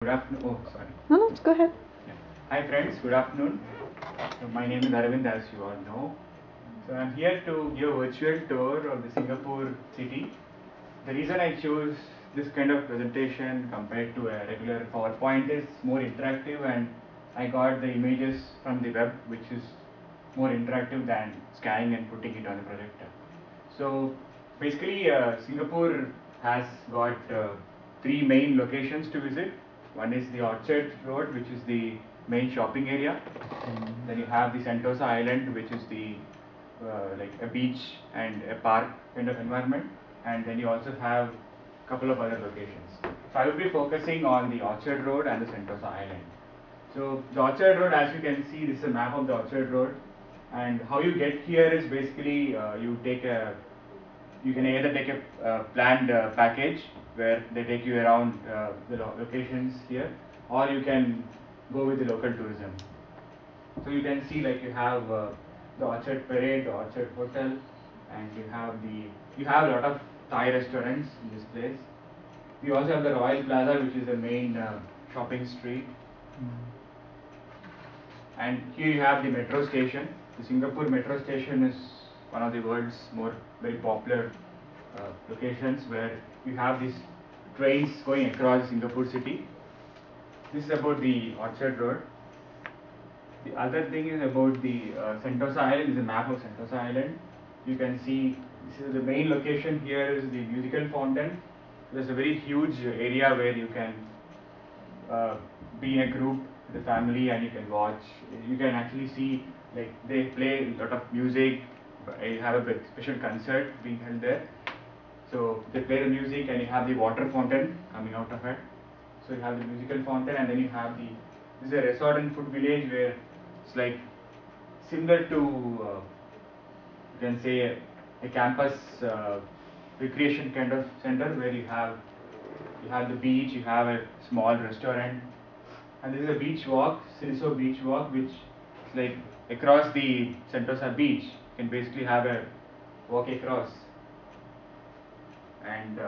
Good afternoon. Oh, sorry. No, go ahead. Yeah. Hi, friends. Good afternoon. So my name is Arvind, as you all know. So I'm here to give a virtual tour of the Singapore city. The reason I chose this kind of presentation compared to a regular PowerPoint is more interactive, and I got the images from the web, which is more interactive than scanning and putting it on the projector. So basically, Singapore has got three main locations to visit. One is the Orchard Road, which is the main shopping area. Then you have the Sentosa Island, which is the like a beach and a park kind of environment. And then you also have a couple of other locations. So I will be focusing on the Orchard Road and the Sentosa Island. So the Orchard Road, as you can see, this is a map of the Orchard Road, and how you get here is basically you can either take a planned package where they take you around the locations here, or you can go with the local tourism. So you can see like you have the Orchard Parade, the Orchard Hotel, and you have a lot of Thai restaurants in this place. We also have the Royal Plaza, which is the main shopping street. And here you have the metro station. The Singapore metro station is one of the world's more very popular locations where you have these trains going across Singapore city. This is about the Orchard Road. The other thing is about the Sentosa Island. This is a map of Sentosa Island. You can see this is the main location here is the musical fountain. There's a very huge area where you can uh, be in a group, the family, and you can watch. You can actually see like they play a lot of music. You have a special concert being held there. So they play the music, and you have the water fountain coming out of it. So you have the musical fountain, and then you have the this is a resort and food village where it's like similar to you can say a campus recreation kind of center where you have the beach, you have a small restaurant, and this is a beach walk, Siliso beach walk, which is like across the Sentosa beach. You can basically have a walk across, and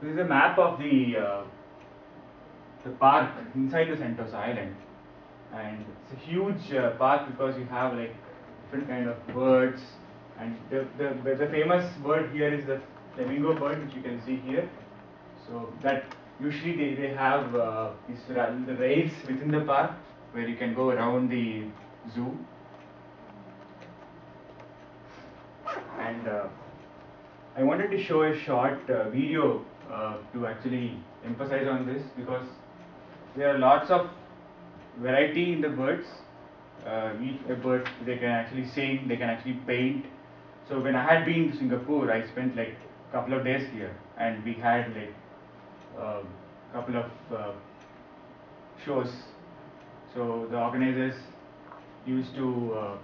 this is a map of the park inside the Sentosa Island, and it's a huge park because you have like different kind of birds, and the famous bird here is the flamingo bird, which you can see here. So that usually they have the rails within the park where you can go around the zoo, and I wanted to show a short video to actually emphasize on this because there are lots of variety in the birds. Each a bird they can actually sing, they can actually paint. So when I had been to Singapore, I spent like a couple of days here, and we had like a couple of shows. So the organizers used to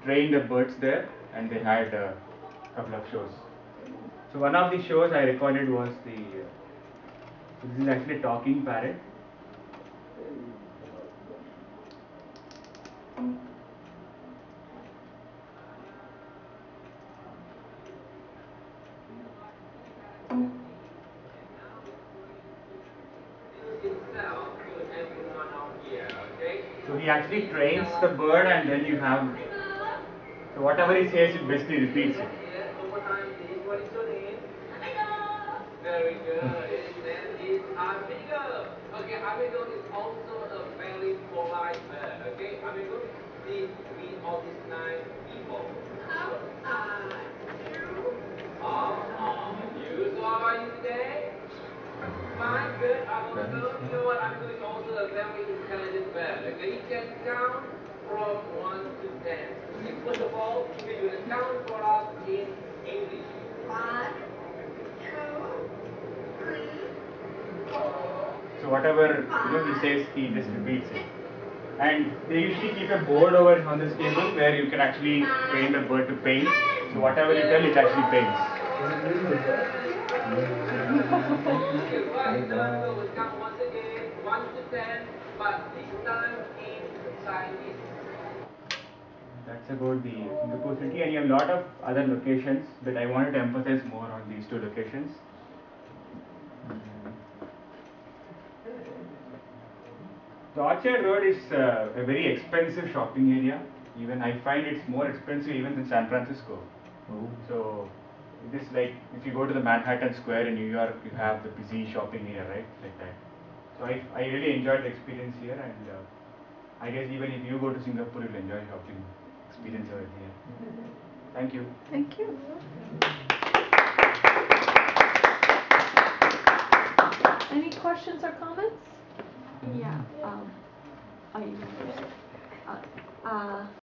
train the birds there, and they had a couple of shows. So one of the shows I recorded was so this is actually a talking parrot. So he actually trains the bird, and then you have so whatever he says, it basically repeats it. Very good. His name is Amigo. Okay, Amigo is also a very polite bird. Okay, Amigo, please meet all these nice people. How are you? How are you? So how are you today? Fine, good. Amigo, you know what? Amigo is also a very intelligent bird. Okay, you can count from 1 to 10. Okay, first of all, you're going to count for us in English. One, two, so whatever he says, he just repeats it. And they usually keep a board over on this table where you can actually train the bird to paint. So whatever you tell, it actually paints. Once again, 1 to 10, but this time in Chinese. That's about the Singapore city, and you have a lot of other locations, but I wanted to emphasize more on these two locations. The Orchard Road is a very expensive shopping area. Even I find it's more expensive even than San Francisco. Oh. So it is like if you go to the Manhattan Square in New York, you have the busy shopping area, right? Like that. So I really enjoyed the experience here, and I guess even if you go to Singapore, you'll enjoy shopping experience over here. Thank you. Thank you. Any questions or comments? Yeah. You go first.